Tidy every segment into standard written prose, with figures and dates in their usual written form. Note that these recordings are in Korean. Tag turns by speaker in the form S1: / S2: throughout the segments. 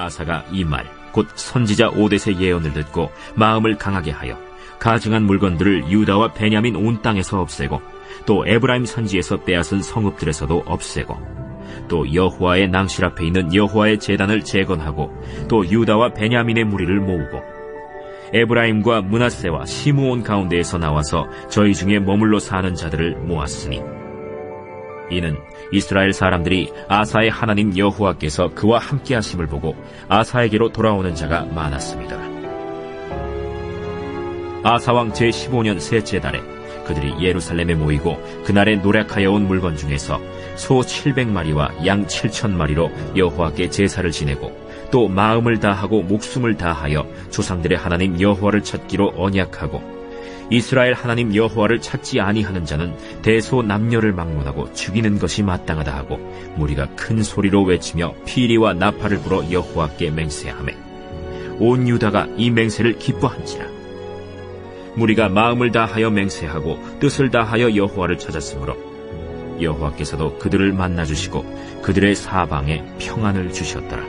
S1: 아사가 이 말 곧 선지자 오뎃의 예언을 듣고 마음을 강하게 하여 가증한 물건들을 유다와 베냐민 온 땅에서 없애고 또 에브라임 산지에서 빼앗은 성읍들에서도 없애고 또 여호와의 낭실 앞에 있는 여호와의 제단을 재건하고 또 유다와 베냐민의 무리를 모으고 에브라임과 므낫세와 시므온 가운데에서 나와서 저희 중에 머물러 사는 자들을 모았으니 이는 이스라엘 사람들이 아사의 하나님 여호와께서 그와 함께 하심을 보고 아사에게로 돌아오는 자가 많았습니다. 아사왕 제15년 셋째 달에 그들이 예루살렘에 모이고 그날에 노력하여 온 물건 중에서 소 700마리와 양 7,000마리로 여호와께 제사를 지내고 또 마음을 다하고 목숨을 다하여 조상들의 하나님 여호와를 찾기로 언약하고 이스라엘 하나님 여호와를 찾지 아니하는 자는 대소 남녀를 막론하고 죽이는 것이 마땅하다 하고 무리가 큰 소리로 외치며 피리와 나팔을 불어 여호와께 맹세하매 온 유다가 이 맹세를 기뻐한지라. 무리가 마음을 다하여 맹세하고 뜻을 다하여 여호와를 찾았으므로 여호와께서도 그들을 만나주시고 그들의 사방에 평안을 주셨더라.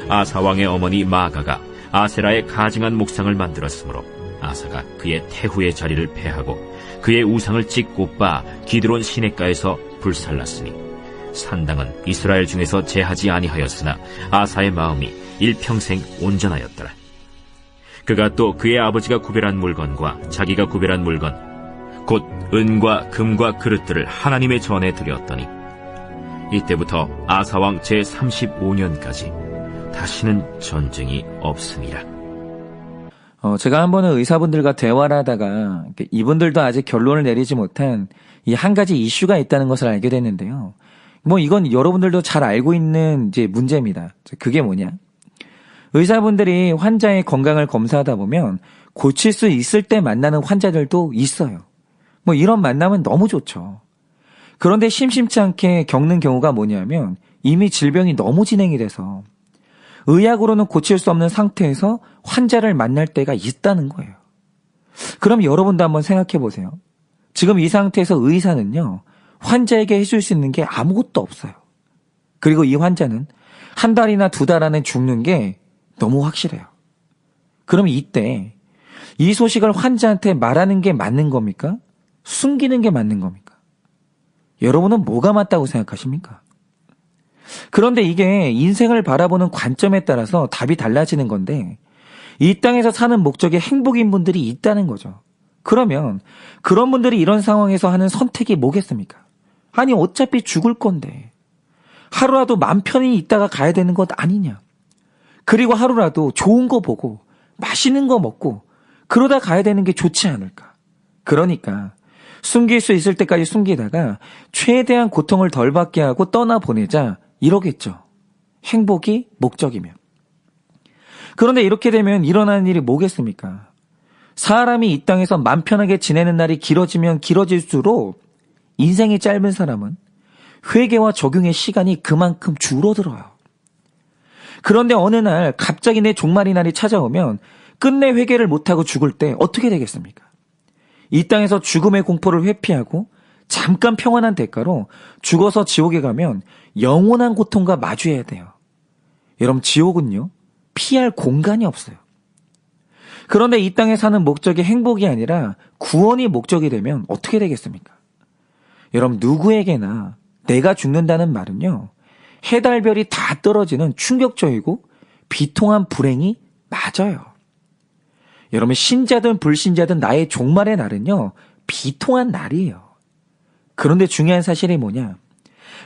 S1: 아사왕의 어머니 마아가가 아세라의 가증한 목상을 만들었으므로 아사가 그의 태후의 자리를 폐하고 그의 우상을 찢고 빻아 기드론 시냇가에서 불살랐으니 산당은 이스라엘 중에서 제하지 아니하였으나 아사의 마음이 일평생 온전하였더라. 그가 또 그의 아버지가 구별한 물건과 자기가 구별한 물건 곧 은과 금과 그릇들을 하나님의 전에 드렸더니 이때부터 아사왕 제35년까지 다시는 전쟁이 없음이라.
S2: 제가 한 번은 의사분들과 대화를 하다가 이분들도 아직 결론을 내리지 못한 이 한 가지 이슈가 있다는 것을 알게 됐는데요. 이건 여러분들도 잘 알고 있는 이제 문제입니다. 그게 뭐냐? 의사분들이 환자의 건강을 검사하다 보면 고칠 수 있을 때 만나는 환자들도 있어요. 이런 만남은 너무 좋죠. 그런데 심심치 않게 겪는 경우가 뭐냐면 이미 질병이 너무 진행이 돼서 의학으로는 고칠 수 없는 상태에서 환자를 만날 때가 있다는 거예요. 그럼 여러분도 한번 생각해 보세요. 지금 이 상태에서 의사는요, 환자에게 해줄 수 있는 게 아무것도 없어요. 그리고 이 환자는 한 달이나 두 달 안에 죽는 게 너무 확실해요. 그럼 이때 이 소식을 환자한테 말하는 게 맞는 겁니까? 숨기는 게 맞는 겁니까? 여러분은 뭐가 맞다고 생각하십니까? 그런데 이게 인생을 바라보는 관점에 따라서 답이 달라지는 건데 이 땅에서 사는 목적이 행복인 분들이 있다는 거죠. 그러면 그런 분들이 이런 상황에서 하는 선택이 뭐겠습니까? 아니 어차피 죽을 건데 하루라도 맘 편히 있다가 가야 되는 것 아니냐. 그리고 하루라도 좋은 거 보고 맛있는 거 먹고 그러다 가야 되는 게 좋지 않을까. 그러니까 숨길 수 있을 때까지 숨기다가 최대한 고통을 덜 받게 하고 떠나보내자 이러겠죠. 행복이 목적이면. 그런데 이렇게 되면 일어나는 일이 뭐겠습니까? 사람이 이 땅에서 맘 편하게 지내는 날이 길어지면 길어질수록 인생이 짧은 사람은 회개와 적용의 시간이 그만큼 줄어들어요. 그런데 어느 날 갑자기 내 종말의 날이 찾아오면 끝내 회개를 못하고 죽을 때 어떻게 되겠습니까? 이 땅에서 죽음의 공포를 회피하고 잠깐 평안한 대가로 죽어서 지옥에 가면 영원한 고통과 마주해야 돼요. 여러분 지옥은요 피할 공간이 없어요. 그런데 이 땅에 사는 목적이 행복이 아니라 구원이 목적이 되면 어떻게 되겠습니까? 여러분 누구에게나 내가 죽는다는 말은요 해달별이 다 떨어지는 충격적이고 비통한 불행이 맞아요. 여러분 신자든 불신자든 나의 종말의 날은요 비통한 날이에요. 그런데 중요한 사실이 뭐냐?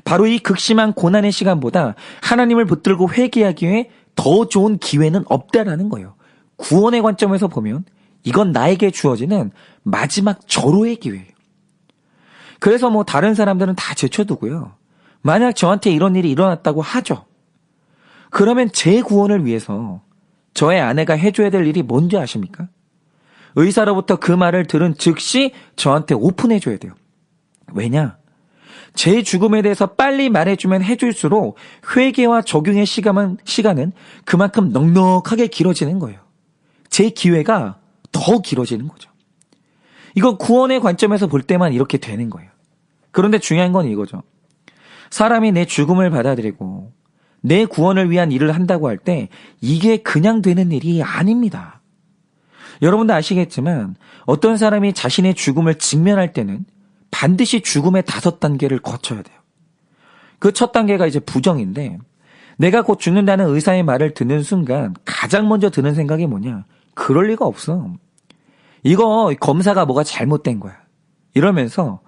S2: 바로 이 극심한 고난의 시간보다 하나님을 붙들고 회개하기 위해 더 좋은 기회는 없다라는 거예요. 구원의 관점에서 보면 이건 나에게 주어지는 마지막 절호의 기회예요. 그래서 다른 사람들은 다 제쳐두고요. 만약 저한테 이런 일이 일어났다고 하죠. 그러면 제 구원을 위해서 저의 아내가 해줘야 될 일이 뭔지 아십니까? 의사로부터 그 말을 들은 즉시 저한테 오픈해줘야 돼요. 왜냐? 제 죽음에 대해서 빨리 말해주면 해줄수록 회개와 적용의 시간은 그만큼 넉넉하게 길어지는 거예요. 제 기회가 더 길어지는 거죠. 이건 구원의 관점에서 볼 때만 이렇게 되는 거예요. 그런데 중요한 건 이거죠. 사람이 내 죽음을 받아들이고 내 구원을 위한 일을 한다고 할 때 이게 그냥 되는 일이 아닙니다. 여러분도 아시겠지만 어떤 사람이 자신의 죽음을 직면할 때는 반드시 죽음의 5단계를 거쳐야 돼요. 그 첫 단계가 이제 부정인데, 내가 곧 죽는다는 의사의 말을 듣는 순간 가장 먼저 드는 생각이 뭐냐? 그럴 리가 없어. 이거 검사가 뭐가 잘못된 거야. 이러면서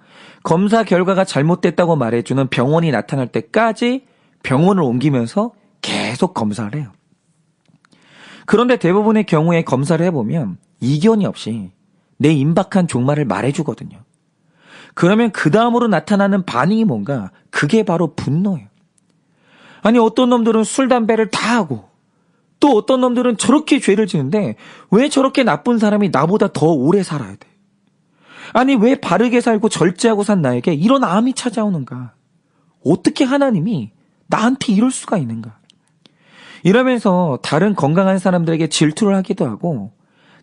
S2: 검사 결과가 잘못됐다고 말해주는 병원이 나타날 때까지 병원을 옮기면서 계속 검사를 해요. 그런데 대부분의 경우에 검사를 해보면 이견이 없이 내 임박한 종말을 말해주거든요. 그러면 그 다음으로 나타나는 반응이 뭔가? 그게 바로 분노예요. 아니, 어떤 놈들은 술, 담배를 다 하고 또 어떤 놈들은 저렇게 죄를 지는데 왜 저렇게 나쁜 사람이 나보다 더 오래 살아야 돼? 아니, 왜 바르게 살고 절제하고 산 나에게 이런 암이 찾아오는가? 어떻게 하나님이 나한테 이럴 수가 있는가? 이러면서 다른 건강한 사람들에게 질투를 하기도 하고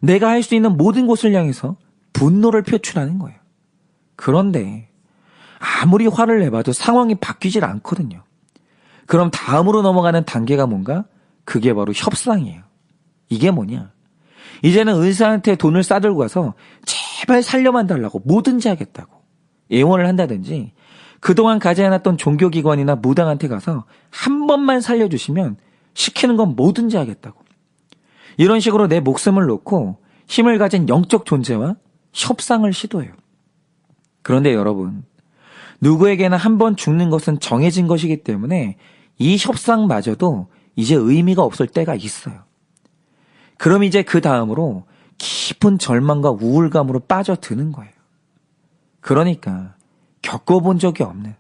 S2: 내가 할 수 있는 모든 곳을 향해서 분노를 표출하는 거예요. 그런데 아무리 화를 내봐도 상황이 바뀌질 않거든요. 그럼 다음으로 넘어가는 단계가 뭔가? 그게 바로 협상이에요. 이게 뭐냐? 이제는 의사한테 돈을 싸들고 가서 제발 살려만 달라고 뭐든지 하겠다고 애원을 한다든지, 그동안 가지 않았던 종교기관이나 무당한테 가서 한 번만 살려주시면 시키는 건 뭐든지 하겠다고, 이런 식으로 내 목숨을 놓고 힘을 가진 영적 존재와 협상을 시도해요. 그런데 여러분, 누구에게나 한 번 죽는 것은 정해진 것이기 때문에 이 협상마저도 이제 의미가 없을 때가 있어요. 그럼 이제 그 다음으로 깊은 절망과 우울감으로 빠져드는 거예요. 그러니까 겪어본 적이 없는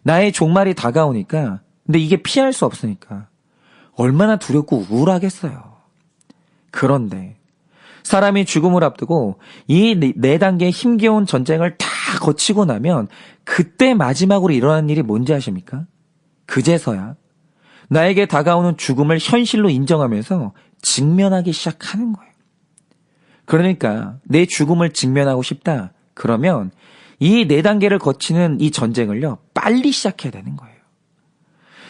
S2: 나의 종말이 다가오니까, 근데 이게 피할 수 없으니까 얼마나 두렵고 우울하겠어요. 그런데 사람이 죽음을 앞두고 이 4단계의 힘겨운 전쟁을 다 거치고 나면 그때 마지막으로 일어나는 일이 뭔지 아십니까? 그제서야 나에게 다가오는 죽음을 현실로 인정하면서 직면하기 시작하는 거예요. 그러니까 내 죽음을 직면하고 싶다. 그러면 이 4단계를 거치는 이 전쟁을요, 빨리 시작해야 되는 거예요.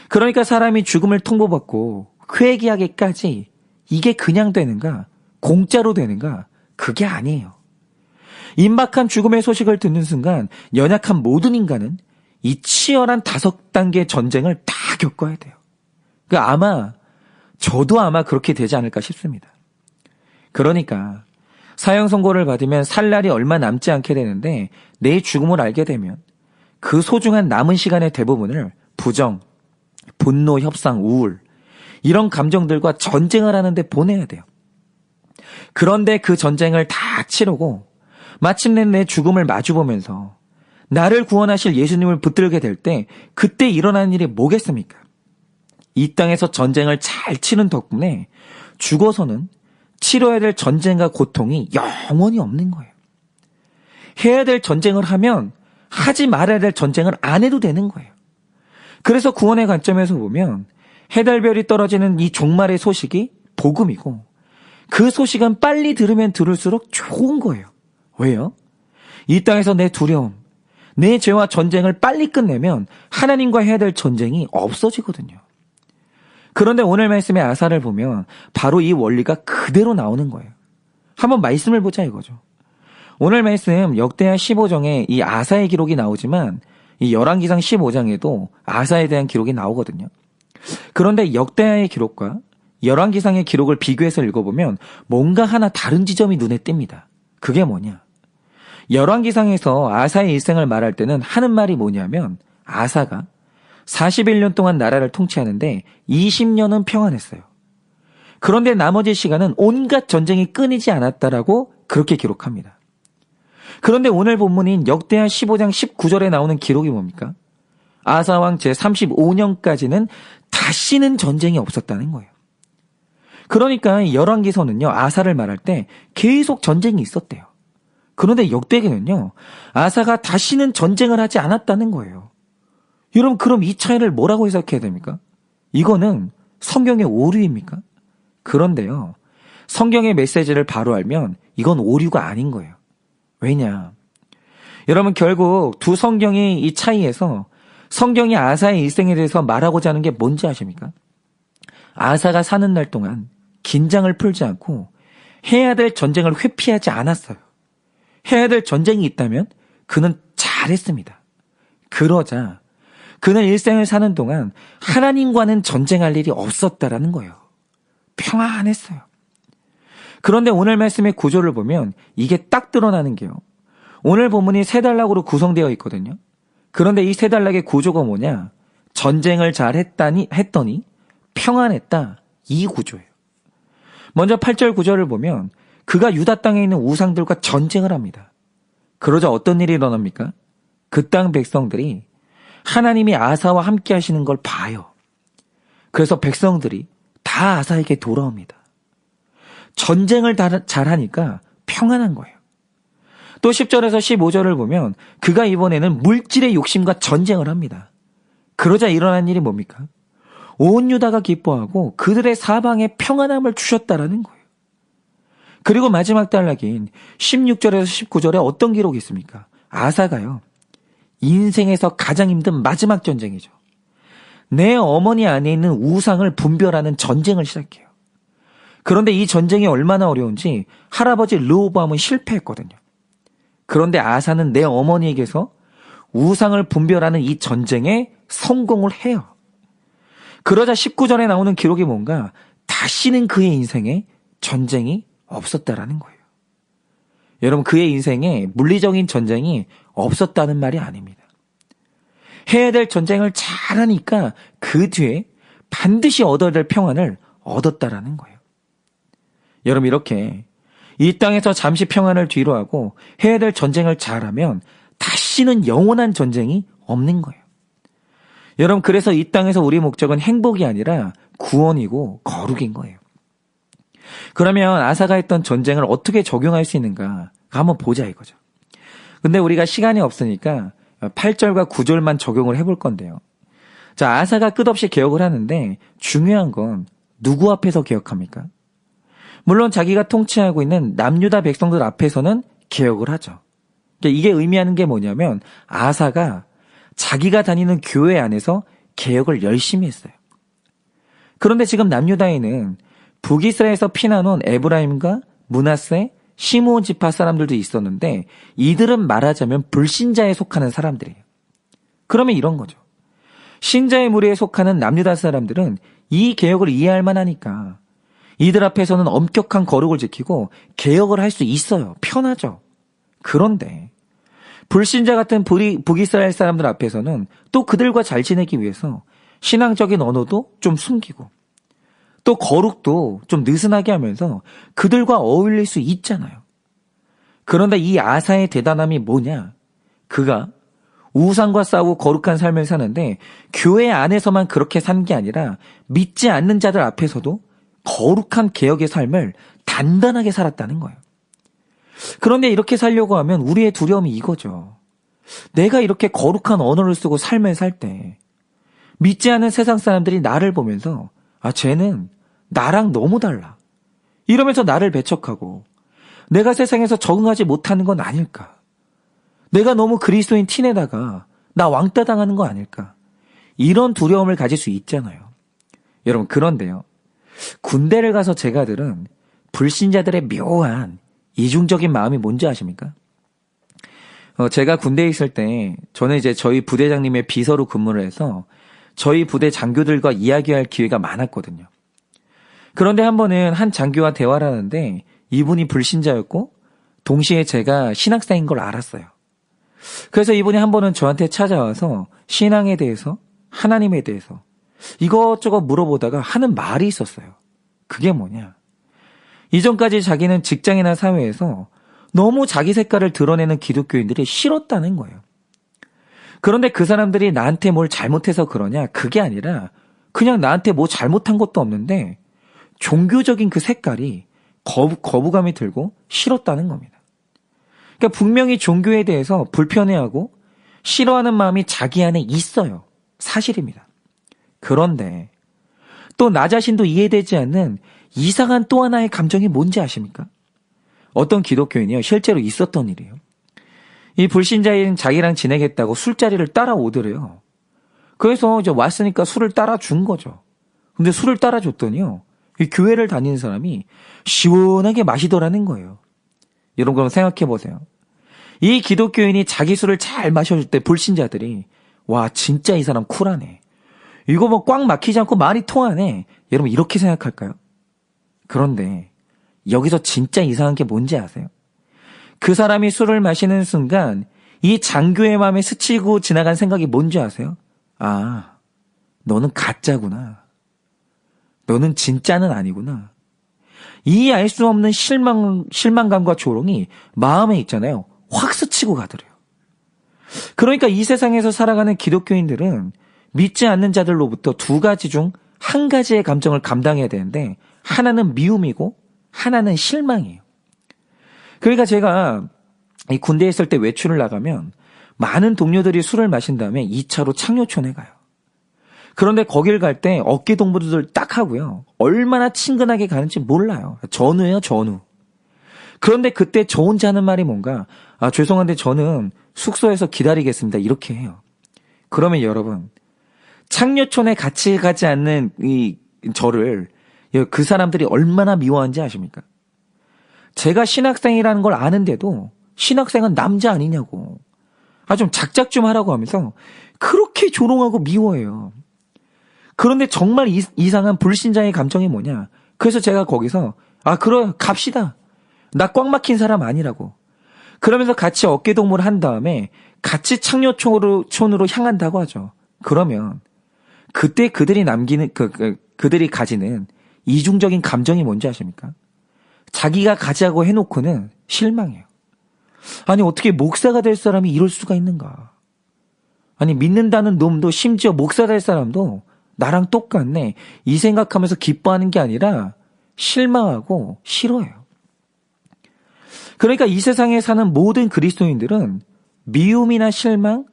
S2: 그러니까 사람이 죽음을 통보받고 회개하기까지 이게 그냥 되는가? 공짜로 되는가? 그게 아니에요. 임박한 죽음의 소식을 듣는 순간 연약한 모든 인간은 이 치열한 5단계 전쟁을 다 겪어야 돼요. 그러니까 저도 아마 그렇게 되지 않을까 싶습니다. 그러니까 사형 선고를 받으면 살 날이 얼마 남지 않게 되는데 내 죽음을 알게 되면 그 소중한 남은 시간의 대부분을 부정, 분노, 협상, 우울, 이런 감정들과 전쟁을 하는데 보내야 돼요. 그런데 그 전쟁을 다 치르고 마침내 내 죽음을 마주보면서 나를 구원하실 예수님을 붙들게 될 때 그때 일어나는 일이 뭐겠습니까? 이 땅에서 전쟁을 잘 치는 덕분에 죽어서는 치러야 될 전쟁과 고통이 영원히 없는 거예요. 해야 될 전쟁을 하면 하지 말아야 될 전쟁을 안 해도 되는 거예요. 그래서 구원의 관점에서 보면 해달별이 떨어지는 이 종말의 소식이 복음이고, 그 소식은 빨리 들으면 들을수록 좋은 거예요. 왜요? 이 땅에서 내 두려움, 내 죄와 전쟁을 빨리 끝내면 하나님과 해야 될 전쟁이 없어지거든요. 그런데 오늘 말씀의 아사를 보면 바로 이 원리가 그대로 나오는 거예요. 한번 말씀을 보자 이거죠. 오늘 말씀 역대하 15장에 이 아사의 기록이 나오지만 이 열왕기상 15장에도 아사에 대한 기록이 나오거든요. 그런데 역대하의 기록과 열왕기상의 기록을 비교해서 읽어보면 뭔가 하나 다른 지점이 눈에 띕니다. 그게 뭐냐? 열왕기상에서 아사의 일생을 말할 때는 하는 말이 뭐냐면, 아사가 41년 동안 나라를 통치하는데 20년은 평안했어요. 그런데 나머지 시간은 온갖 전쟁이 끊이지 않았다라고 그렇게 기록합니다. 그런데 오늘 본문인 역대하 15장 19절에 나오는 기록이 뭡니까? 아사왕 제35년까지는 다시는 전쟁이 없었다는 거예요. 그러니까 열왕기서는요, 아사를 말할 때 계속 전쟁이 있었대요. 그런데 역대기는요, 아사가 다시는 전쟁을 하지 않았다는 거예요. 여러분, 그럼 이 차이를 뭐라고 해석해야 됩니까? 이거는 성경의 오류입니까? 그런데요, 성경의 메시지를 바로 알면 이건 오류가 아닌 거예요. 왜냐? 여러분, 결국 두 성경이 이 차이에서 성경이 아사의 일생에 대해서 말하고자 하는 게 뭔지 아십니까? 아사가 사는 날 동안 긴장을 풀지 않고 해야 될 전쟁을 회피하지 않았어요. 해야 될 전쟁이 있다면 그는 잘했습니다. 그러자 그는 일생을 사는 동안 하나님과는 전쟁할 일이 없었다라는 거예요. 평안했어요. 그런데 오늘 말씀의 구조를 보면 이게 딱 드러나는 게요. 오늘 본문이 세 단락으로 구성되어 있거든요. 그런데 이 세 단락의 구조가 뭐냐? 전쟁을 잘 했더니 평안했다. 이 구조예요. 먼저 8절 9절을 보면 그가 유다 땅에 있는 우상들과 전쟁을 합니다. 그러자 어떤 일이 일어납니까? 그 땅 백성들이 하나님이 아사와 함께 하시는 걸 봐요. 그래서 백성들이 다 아사에게 돌아옵니다. 전쟁을 잘하니까 평안한 거예요. 또 10절에서 15절을 보면 그가 이번에는 물질의 욕심과 전쟁을 합니다. 그러자 일어난 일이 뭡니까? 온 유다가 기뻐하고 그들의 사방에 평안함을 주셨다라는 거예요. 그리고 마지막 단락인 16절에서 19절에 어떤 기록이 있습니까? 아사가요. 인생에서 가장 힘든 마지막 전쟁이죠. 내 어머니 안에 있는 우상을 분별하는 전쟁을 시작해요. 그런데 이 전쟁이 얼마나 어려운지 할아버지 르호보암은 실패했거든요. 그런데 아사는 내 어머니에게서 우상을 분별하는 이 전쟁에 성공을 해요. 그러자 19절에 나오는 기록이 뭔가 다시는 그의 인생에 전쟁이 없었다라는 거예요. 여러분, 그의 인생에 물리적인 전쟁이 없었다는 말이 아닙니다. 해야 될 전쟁을 잘하니까 그 뒤에 반드시 얻어야 될 평안을 얻었다라는 거예요. 여러분, 이렇게 이 땅에서 잠시 평안을 뒤로하고 해야 될 전쟁을 잘하면 다시는 영원한 전쟁이 없는 거예요. 여러분, 그래서 이 땅에서 우리 목적은 행복이 아니라 구원이고 거룩인 거예요. 그러면 아사가 했던 전쟁을 어떻게 적용할 수 있는가 한번 보자 이거죠. 근데 우리가 시간이 없으니까 8절과 9절만 적용을 해볼 건데요. 자, 아사가 끝없이 개혁을 하는데 중요한 건 누구 앞에서 개혁합니까? 물론 자기가 통치하고 있는 남유다 백성들 앞에서는 개혁을 하죠. 이게 의미하는 게 뭐냐면 아사가 자기가 다니는 교회 안에서 개혁을 열심히 했어요. 그런데 지금 남유다에는 북이스라엘에서 피난온 에브라임과 므낫세, 시므온 지파 사람들도 있었는데 이들은 말하자면 불신자에 속하는 사람들이에요. 그러면 이런 거죠. 신자의 무리에 속하는 남유다 사람들은 이 개혁을 이해할 만하니까 이들 앞에서는 엄격한 거룩을 지키고 개혁을 할 수 있어요. 편하죠. 그런데 불신자 같은 북이스라엘 사람들 앞에서는 또 그들과 잘 지내기 위해서 신앙적인 언어도 좀 숨기고 또 거룩도 좀 느슨하게 하면서 그들과 어울릴 수 있잖아요. 그런데 이 아사의 대단함이 뭐냐? 그가 우상과 싸우고 거룩한 삶을 사는데 교회 안에서만 그렇게 산 게 아니라 믿지 않는 자들 앞에서도 거룩한 개혁의 삶을 단단하게 살았다는 거예요. 그런데 이렇게 살려고 하면 우리의 두려움이 이거죠. 내가 이렇게 거룩한 언어를 쓰고 삶을 살 때 믿지 않는 세상 사람들이 나를 보면서 쟤는 나랑 너무 달라. 이러면서 나를 배척하고 내가 세상에서 적응하지 못하는 건 아닐까. 내가 너무 그리스도인 티내다가 나 왕따 당하는 거 아닐까. 이런 두려움을 가질 수 있잖아요. 여러분, 그런데요. 군대를 가서 제가 들은 불신자들의 묘한 이중적인 마음이 뭔지 아십니까? 제가 군대에 있을 때 저는 이제 저희 부대장님의 비서로 근무를 해서 저희 부대 장교들과 이야기할 기회가 많았거든요. 그런데 한 번은 한 장교와 대화를 하는데 이분이 불신자였고 동시에 제가 신학생인 걸 알았어요. 그래서 이분이 한 번은 저한테 찾아와서 신앙에 대해서, 하나님에 대해서 이것저것 물어보다가 하는 말이 있었어요. 그게 뭐냐? 이전까지 자기는 직장이나 사회에서 너무 자기 색깔을 드러내는 기독교인들이 싫었다는 거예요. 그런데 그 사람들이 나한테 뭘 잘못해서 그러냐? 그게 아니라 그냥 나한테 뭐 잘못한 것도 없는데 종교적인 그 색깔이 거부감이 들고 싫었다는 겁니다. 그러니까 분명히 종교에 대해서 불편해하고 싫어하는 마음이 자기 안에 있어요. 사실입니다. 그런데 또 나 자신도 이해되지 않는 이상한 또 하나의 감정이 뭔지 아십니까? 어떤 기독교인이요. 실제로 있었던 일이에요. 이 불신자인 자기랑 지내겠다고 술자리를 따라오더래요. 그래서 이제 왔으니까 술을 따라준 거죠. 근데 술을 따라줬더니요, 이 교회를 다니는 사람이 시원하게 마시더라는 거예요. 여러분 그럼 생각해 보세요. 이 기독교인이 자기 술을 잘 마셔줄 때 불신자들이 와 진짜 이 사람 쿨하네. 이거 뭐 꽉 막히지 않고 말이 통하네. 여러분 이렇게 생각할까요? 그런데 여기서 진짜 이상한 게 뭔지 아세요? 그 사람이 술을 마시는 순간 이 장교의 마음에 스치고 지나간 생각이 뭔지 아세요? 아, 너는 가짜구나. 너는 진짜는 아니구나. 이 알 수 없는 실망감과 조롱이 마음에 있잖아요. 확 스치고 가더래요. 그러니까 이 세상에서 살아가는 기독교인들은 믿지 않는 자들로부터 두 가지 중 한 가지의 감정을 감당해야 되는데 하나는 미움이고 하나는 실망이에요. 그러니까 제가 이 군대에 있을 때 외출을 나가면 많은 동료들이 술을 마신 다음에 2차로 창녀촌에 가요. 그런데 거길 갈 때 어깨 동무들 딱 하고요. 얼마나 친근하게 가는지 몰라요. 전우예요, 전우. 그런데 그때 저 혼자 하는 말이 뭔가 죄송한데 저는 숙소에서 기다리겠습니다. 이렇게 해요. 그러면 여러분 창녀촌에 같이 가지 않는 이 저를 그 사람들이 얼마나 미워하는지 아십니까? 제가 신학생이라는 걸 아는데도 신학생은 남자 아니냐고 좀 작작 좀 하라고 하면서 그렇게 조롱하고 미워해요. 그런데 정말 이상한 불신자의 감정이 뭐냐? 그래서 제가 거기서 그래 갑시다. 나 꽉 막힌 사람 아니라고. 그러면서 같이 어깨동무를 한 다음에 같이 창녀촌으로 향한다고 하죠. 그러면 그때 그들이 남기는 그들이 가지는 이중적인 감정이 뭔지 아십니까? 자기가 가자고 해놓고는 실망해요. 아니 어떻게 목사가 될 사람이 이럴 수가 있는가? 아니 믿는다는 놈도 심지어 목사 될 사람도 나랑 똑같네. 이 생각하면서 기뻐하는 게 아니라 실망하고 싫어해요. 그러니까 이 세상에 사는 모든 그리스도인들은 미움이나 실망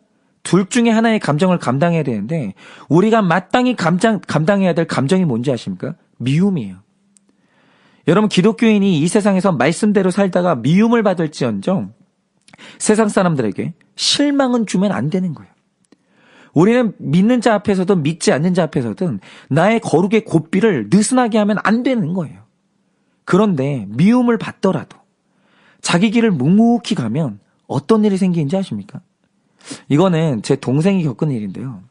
S2: 둘 중에 하나의 감정을 감당해야 되는데 우리가 마땅히 감당해야 될 감정이 뭔지 아십니까? 미움이에요. 여러분 기독교인이 이 세상에서 말씀대로 살다가 미움을 받을지언정 세상 사람들에게 실망은 주면 안 되는 거예요. 우리는 믿는 자 앞에서든 믿지 않는 자 앞에서든 나의 거룩의 고삐를 느슨하게 하면 안 되는 거예요. 그런데 미움을 받더라도 자기 길을 묵묵히 가면 어떤 일이 생기는지 아십니까? 이거는 제 동생이 겪은 일인데요.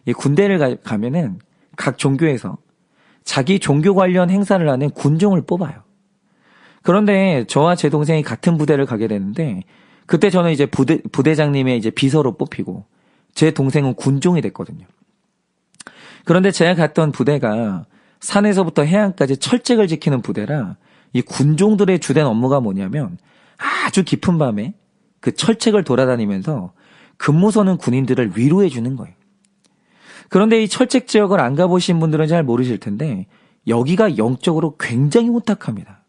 S2: 이 군대를 가면은 각 종교에서 자기 종교 관련 행사를 하는 군종을 뽑아요. 그런데 저와 제 동생이 같은 부대를 가게 되는데 그때 저는 이제 부대장님의 이제 비서로 뽑히고 제 동생은 군종이 됐거든요. 그런데 제가 갔던 부대가 산에서부터 해안까지 철책을 지키는 부대라 이 군종들의 주된 업무가 뭐냐면 아주 깊은 밤에 그 철책을 돌아다니면서 근무 서는 군인들을 위로해 주는 거예요. 그런데 이 철책 지역을 안 가보신 분들은 잘 모르실 텐데 여기가 영적으로 굉장히 혼탁합니다.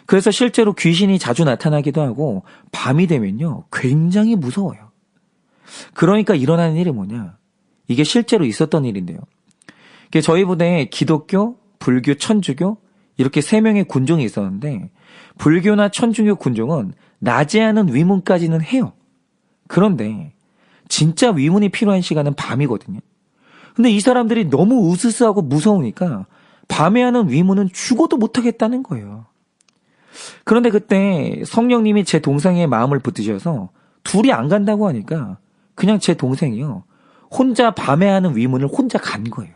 S2: 그래서 실제로 귀신이 자주 나타나기도 하고 밤이 되면요 굉장히 무서워요. 그러니까 일어나는 일이 뭐냐? 이게 실제로 있었던 일인데요. 저희 부대에 기독교, 불교, 천주교 이렇게 3명의 군종이 있었는데 불교나 천주교 군종은 낮에 하는 위문까지는 해요. 그런데 진짜 위문이 필요한 시간은 밤이거든요. 근데 이 사람들이 너무 으스스하고 무서우니까 밤에 하는 위문은 죽어도 못하겠다는 거예요. 그런데 그때 성령님이 제 동생의 마음을 붙드셔서 둘이 안 간다고 하니까 그냥 제 동생이요. 혼자 밤에 하는 위문을 혼자 간 거예요.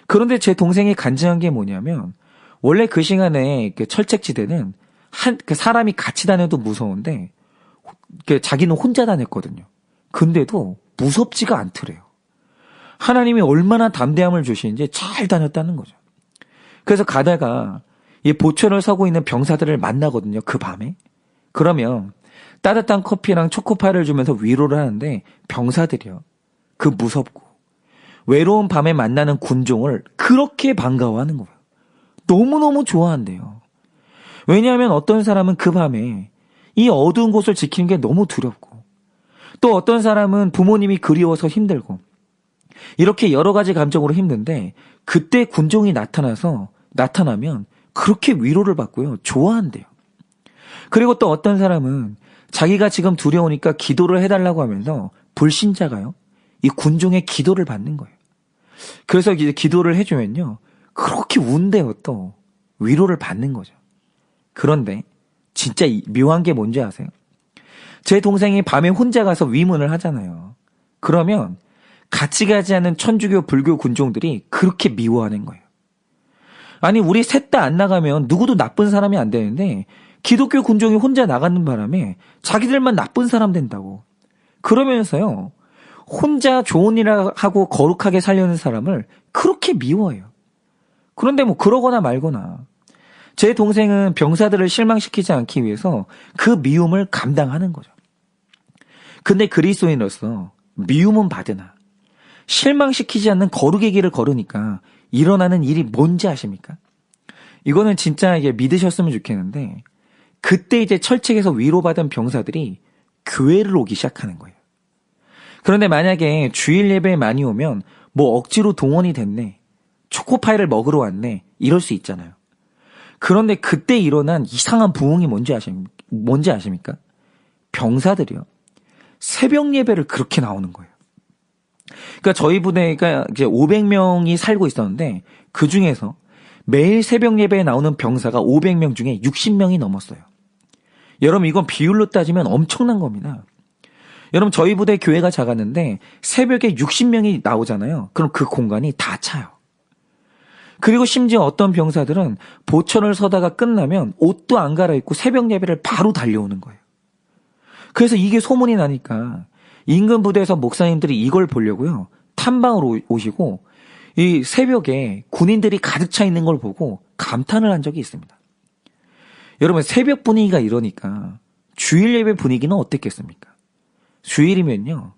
S2: 그런데 제 동생이 간증한 게 뭐냐면 원래 그 시간에 그 철책지대는 그 사람이 같이 다녀도 무서운데 자기는 혼자 다녔거든요. 근데도 무섭지가 않더래요. 하나님이 얼마나 담대함을 주시는지 잘 다녔다는 거죠. 그래서 가다가 이 보초를 서고 있는 병사들을 만나거든요. 그 밤에. 그러면 따뜻한 커피랑 초코파이를 주면서 위로를 하는데 병사들이요. 그 무섭고 외로운 밤에 만나는 군종을 그렇게 반가워하는 거예요. 너무너무 좋아한대요. 왜냐하면 어떤 사람은 그 밤에 이 어두운 곳을 지키는 게 너무 두렵고 또 어떤 사람은 부모님이 그리워서 힘들고 이렇게 여러 가지 감정으로 힘든데 그때 군종이 나타나면 그렇게 위로를 받고요. 좋아한대요. 그리고 또 어떤 사람은 자기가 지금 두려우니까 기도를 해달라고 하면서 불신자가요. 이 군종의 기도를 받는 거예요. 그래서 이제 기도를 해주면요. 그렇게 운대요 또. 위로를 받는 거죠. 그런데 진짜 묘한 게 뭔지 아세요? 제 동생이 밤에 혼자 가서 위문을 하잖아요. 그러면 같이 가지 않은 천주교 불교 군종들이 그렇게 미워하는 거예요. 아니 우리 셋 다 안 나가면 누구도 나쁜 사람이 안 되는데 기독교 군종이 혼자 나가는 바람에 자기들만 나쁜 사람 된다고. 그러면서요. 혼자 좋은 일을 하고 거룩하게 살려는 사람을 그렇게 미워해요. 그런데 뭐 그러거나 말거나 제 동생은 병사들을 실망시키지 않기 위해서 그 미움을 감당하는 거죠. 근데 그리스도인으로서 미움은 받으나 실망시키지 않는 거룩의 길을 걸으니까 일어나는 일이 뭔지 아십니까? 이거는 진짜 이게 믿으셨으면 좋겠는데 그때 이제 철책에서 위로받은 병사들이 교회를 오기 시작하는 거예요. 그런데 만약에 주일 예배에 많이 오면 뭐 억지로 동원이 됐네, 초코파이를 먹으러 왔네 이럴 수 있잖아요. 그런데 그때 일어난 이상한 부흥이 뭔지 아십니까? 병사들이요. 새벽 예배를 그렇게 나오는 거예요. 그러니까 저희 부대가 이제 500명이 살고 있었는데 그 중에서 매일 새벽 예배에 나오는 병사가 500명 중에 60명이 넘었어요. 여러분 이건 비율로 따지면 엄청난 겁니다. 여러분 저희 부대 교회가 작았는데 새벽에 60명이 나오잖아요. 그럼 그 공간이 다 차요. 그리고 심지어 어떤 병사들은 보천을 서다가 끝나면 옷도 안 갈아입고 새벽 예배를 바로 달려오는 거예요. 그래서 이게 소문이 나니까 인근 부대에서 목사님들이 이걸 보려고요. 탐방으로 오시고 이 새벽에 군인들이 가득 차 있는 걸 보고 감탄을 한 적이 있습니다. 여러분 새벽 분위기가 이러니까 주일 예배 분위기는 어땠겠습니까? 주일이면요.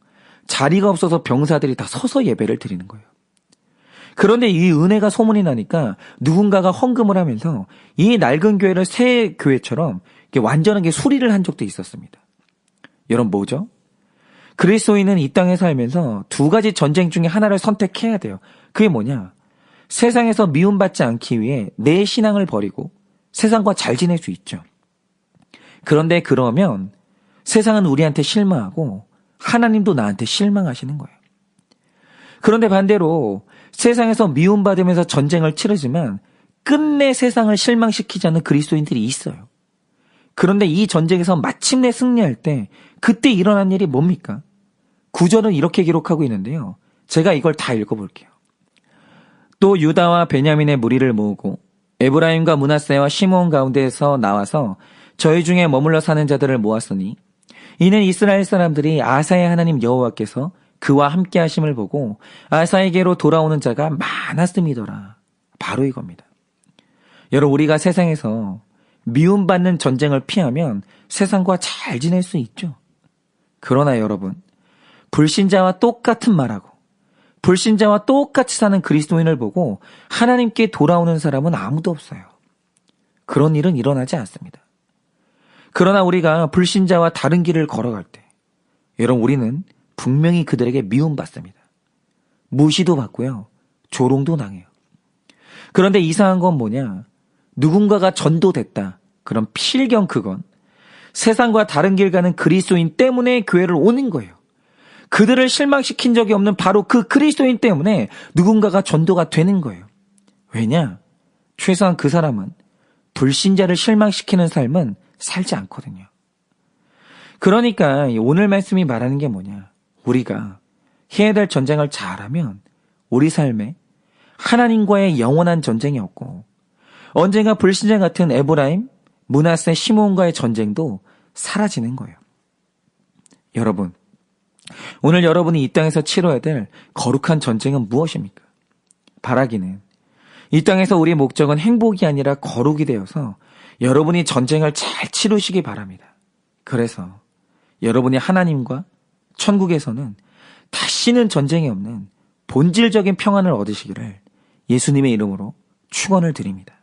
S2: 자리가 없어서 병사들이 다 서서 예배를 드리는 거예요. 그런데 이 은혜가 소문이 나니까 누군가가 헌금을 하면서 이 낡은 교회를 새 교회처럼 완전하게 수리를 한 적도 있었습니다. 여러분 뭐죠? 그리스도인은 이 땅에 살면서 두 가지 전쟁 중에 하나를 선택해야 돼요. 그게 뭐냐? 세상에서 미움받지 않기 위해 내 신앙을 버리고 세상과 잘 지낼 수 있죠. 그런데 그러면 세상은 우리한테 실망하고 하나님도 나한테 실망하시는 거예요. 그런데 반대로 세상에서 미움받으면서 전쟁을 치르지만 끝내 세상을 실망시키지 않는 그리스도인들이 있어요. 그런데 이 전쟁에서 마침내 승리할 때 그때 일어난 일이 뭡니까? 구절은 이렇게 기록하고 있는데요. 제가 이걸 다 읽어볼게요. 또 유다와 베냐민의 무리를 모으고 에브라임과 므낫세와 시므온 가운데에서 나와서 저희 중에 머물러 사는 자들을 모았으니 이는 이스라엘 사람들이 아사의 하나님 여호와께서 그와 함께 하심을 보고 아사에게로 돌아오는 자가 많았음이더라. 바로 이겁니다. 여러분 우리가 세상에서 미움받는 전쟁을 피하면 세상과 잘 지낼 수 있죠. 그러나 여러분 불신자와 똑같은 말하고 불신자와 똑같이 사는 그리스도인을 보고 하나님께 돌아오는 사람은 아무도 없어요. 그런 일은 일어나지 않습니다. 그러나 우리가 불신자와 다른 길을 걸어갈 때 여러분 우리는 분명히 그들에게 미움받습니다. 무시도 받고요. 조롱도 당해요. 그런데 이상한 건 뭐냐? 누군가가 전도됐다. 그럼 필경 그건 세상과 다른 길 가는 그리스도인 때문에 교회를 오는 거예요. 그들을 실망시킨 적이 없는 바로 그 그리스도인 때문에 누군가가 전도가 되는 거예요. 왜냐? 최소한 그 사람은 불신자를 실망시키는 삶은 살지 않거든요. 그러니까 오늘 말씀이 말하는 게 뭐냐? 우리가 해야 될 전쟁을 잘하면 우리 삶에 하나님과의 영원한 전쟁이 없고 언젠가 불신자 같은 에브라임, 므낫세, 시므온과의 전쟁도 사라지는 거예요. 여러분, 오늘 여러분이 이 땅에서 치러야 될 거룩한 전쟁은 무엇입니까? 바라기는 이 땅에서 우리의 목적은 행복이 아니라 거룩이 되어서 여러분이 전쟁을 잘 치르시기 바랍니다. 그래서 여러분이 하나님과 천국에서는 다시는 전쟁이 없는 본질적인 평안을 얻으시기를 예수님의 이름으로 축원을 드립니다.